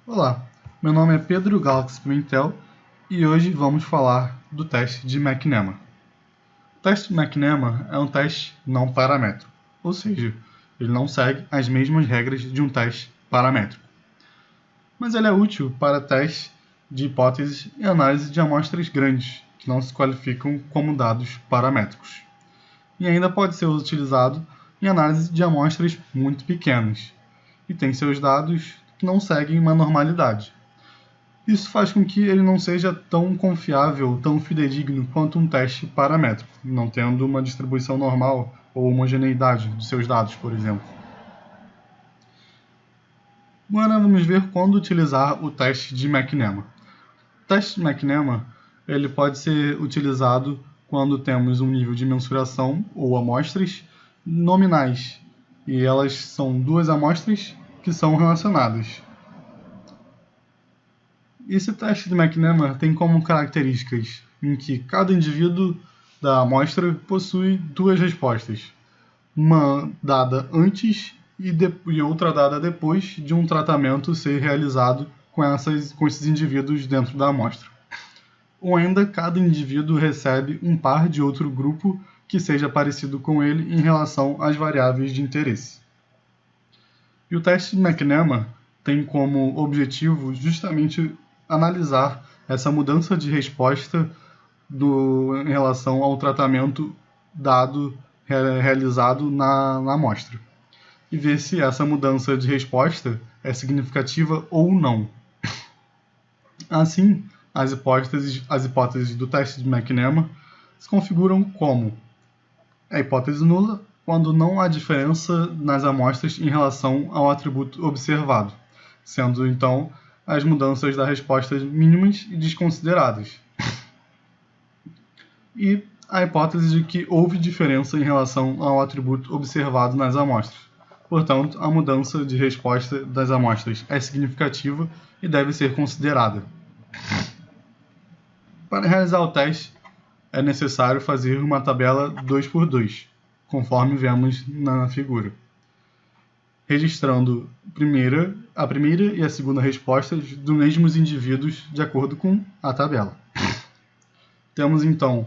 Olá, meu nome é Pedro Galaxy Pimentel e hoje vamos falar do teste de McNemar. O teste de McNemar é um teste não paramétrico, ou seja, ele não segue as mesmas regras de um teste paramétrico. Mas ele é útil para testes de hipóteses e análise de amostras grandes, que não se qualificam como dados paramétricos. E ainda pode ser utilizado em análise de amostras muito pequenas, e tem seus dados que não seguem uma normalidade. Isso faz com que ele não seja tão confiável, tão fidedigno quanto um teste paramétrico, não tendo uma distribuição normal ou homogeneidade de seus dados, por exemplo. Agora vamos ver quando utilizar o teste de McNemar. O teste de McNemar ele pode ser utilizado quando temos um nível de mensuração ou amostras nominais, e elas são duas amostras que são relacionadas. Esse teste de McNemar tem como características em que cada indivíduo da amostra possui duas respostas, uma dada antes e outra dada depois de um tratamento ser realizado com esses indivíduos dentro da amostra. Ou ainda, cada indivíduo recebe um par de outro grupo que seja parecido com ele em relação às variáveis de interesse. E o teste de McNemar tem como objetivo justamente analisar essa mudança de resposta em relação ao tratamento realizado na amostra, e ver se essa mudança de resposta é significativa ou não. Assim, as hipóteses do teste de McNemar se configuram como a hipótese nula quando não há diferença nas amostras em relação ao atributo observado, sendo então as mudanças das respostas mínimas e desconsideradas. E a hipótese de que houve diferença em relação ao atributo observado nas amostras. Portanto, a mudança de resposta das amostras é significativa e deve ser considerada. Para realizar o teste, é necessário fazer uma tabela 2x2, conforme vemos na figura, registrando a primeira e a segunda respostas dos mesmos indivíduos de acordo com a tabela. Temos então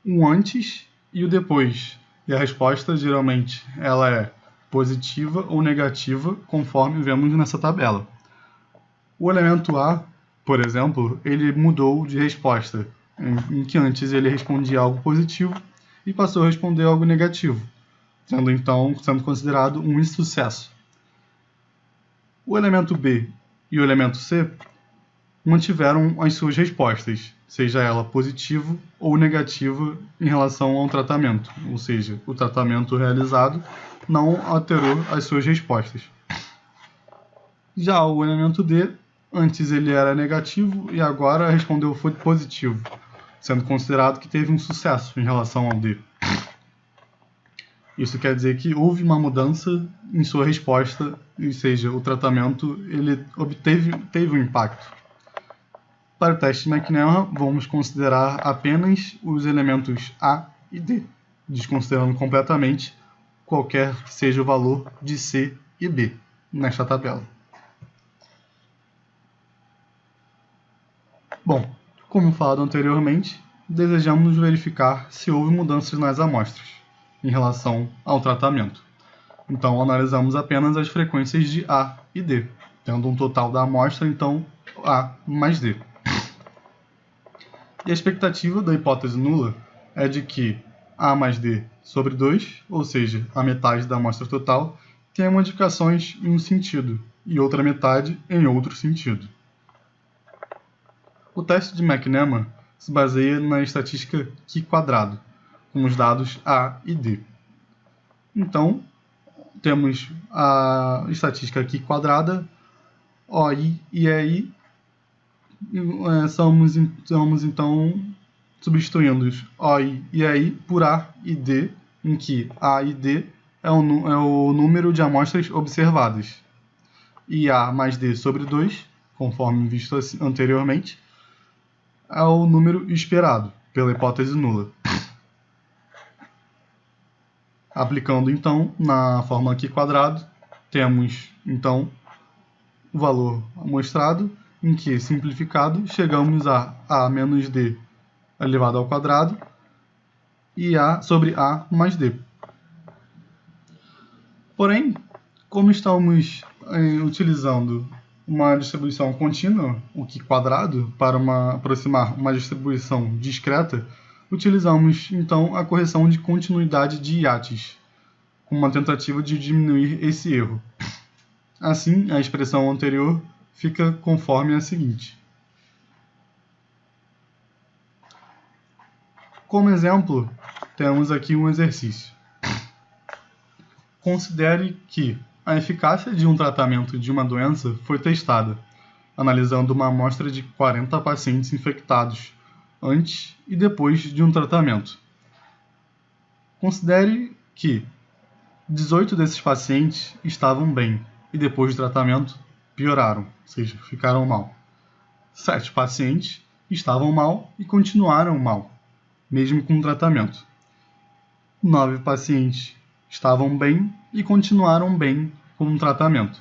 o antes e o depois, e a resposta geralmente ela é positiva ou negativa, conforme vemos nessa tabela. O elemento A, por exemplo, ele mudou de resposta, em que antes ele respondia algo positivo e passou a responder algo negativo, sendo considerado um insucesso. O elemento B e o elemento C mantiveram as suas respostas, seja ela positiva ou negativa em relação ao tratamento, ou seja, o tratamento realizado não alterou as suas respostas. Já o elemento D, antes ele era negativo e agora respondeu foi positivo, sendo considerado que teve um sucesso em relação ao D. Isso quer dizer que houve uma mudança em sua resposta, ou seja, o tratamento ele teve um impacto. Para o teste de McNemar, vamos considerar apenas os elementos A e D, desconsiderando completamente qualquer que seja o valor de C e B nesta tabela. Bom, como falado anteriormente, desejamos verificar se houve mudanças nas amostras em relação ao tratamento. Então, analisamos apenas as frequências de A e D, tendo um total da amostra, então, A mais D. E a expectativa da hipótese nula é de que A mais D sobre 2, ou seja, a metade da amostra total, tenha modificações em um sentido e outra metade em outro sentido. O teste de McNemar se baseia na estatística Q², com os dados A e D. Então, temos a estatística Q², OI e EI. Estamos então substituindo os OI e EI por A e D, em que A e D é o número de amostras observadas, e A mais D sobre 2, conforme visto anteriormente, é o número esperado pela hipótese nula. Aplicando então na fórmula Q², temos então o valor amostrado, em que, simplificado, chegamos a menos d elevado ao quadrado e a sobre a mais d. Porém, como estamos utilizando uma distribuição contínua, o que quadrado, para aproximar uma distribuição discreta, utilizamos então a correção de continuidade de Yates, com uma tentativa de diminuir esse erro. Assim, a expressão anterior fica conforme a seguinte. Como exemplo, temos aqui um exercício. Considere que a eficácia de um tratamento de uma doença foi testada, analisando uma amostra de 40 pacientes infectados, antes e depois de um tratamento. Considere que 18 desses pacientes estavam bem e depois do tratamento pioraram, ou seja, ficaram mal. 7 pacientes estavam mal e continuaram mal, mesmo com o tratamento. 9 pacientes estavam bem e continuaram bem com o tratamento.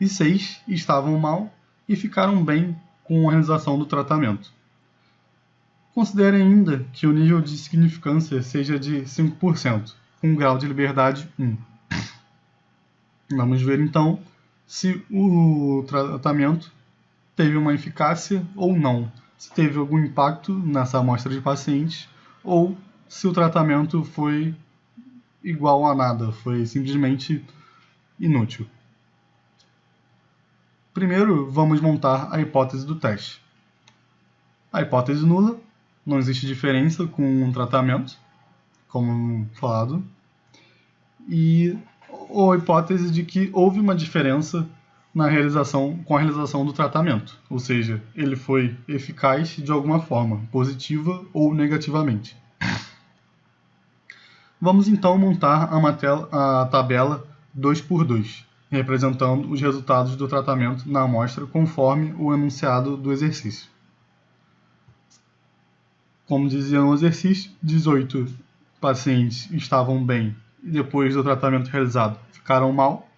E 6 estavam mal e ficaram bem com a realização do tratamento. Considere ainda que o nível de significância seja de 5%, com um grau de liberdade 1. Vamos ver então se o tratamento teve uma eficácia ou não, se teve algum impacto nessa amostra de pacientes ou se o tratamento foi igual a nada, foi simplesmente inútil. Primeiro, vamos montar a hipótese do teste. A hipótese nula, não existe diferença com um tratamento, como falado, e a hipótese de que houve uma diferença com a realização do tratamento, ou seja, ele foi eficaz de alguma forma, positiva ou negativamente. Vamos então montar a tabela 2x2, representando os resultados do tratamento na amostra conforme o enunciado do exercício. Como dizia no exercício, 18 pacientes estavam bem e depois do tratamento realizado ficaram mal.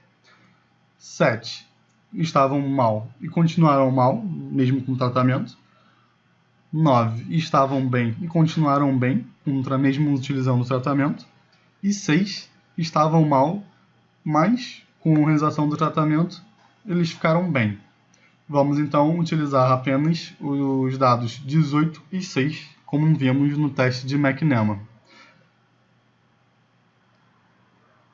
7 estavam mal e continuaram mal, mesmo com o tratamento. 9 estavam bem e continuaram bem, mesmo utilizando o tratamento. E 6 estavam mal, mas com a realização do tratamento eles ficaram bem. Vamos então utilizar apenas os dados 18 e 6, como vimos no teste de McNeman.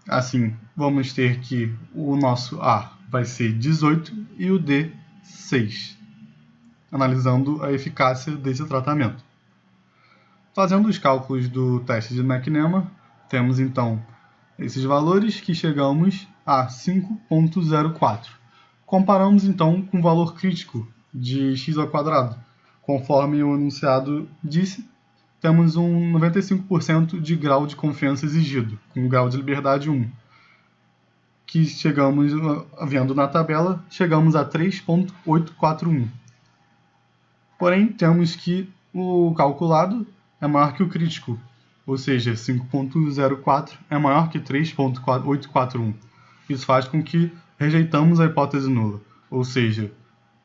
Assim, vamos ter que o nosso A vai ser 18 e o D 6, analisando a eficácia desse tratamento. Fazendo os cálculos do teste de McNeman, temos então esses valores que chegamos a 5,04. Comparamos então com o valor crítico de x². Conforme o enunciado disse, temos um 95% de grau de confiança exigido, com um grau de liberdade 1. Que chegamos, vendo na tabela, chegamos a 3,841. Porém, temos que o calculado é maior que o crítico, ou seja, 5,04 é maior que 3,841. Isso faz com que rejeitamos a hipótese nula, ou seja,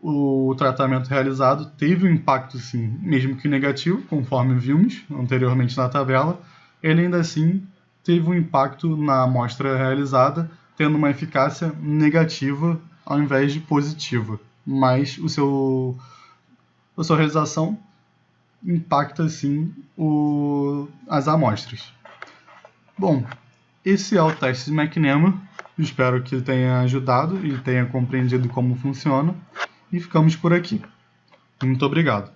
o tratamento realizado teve um impacto sim, mesmo que negativo, conforme vimos anteriormente na tabela, ele ainda assim teve um impacto na amostra realizada, tendo uma eficácia negativa ao invés de positiva, mas a sua realização impacta sim as amostras. Bom, esse é o teste de McNeman. Espero que tenha ajudado e tenha compreendido como funciona. E ficamos por aqui. Muito obrigado.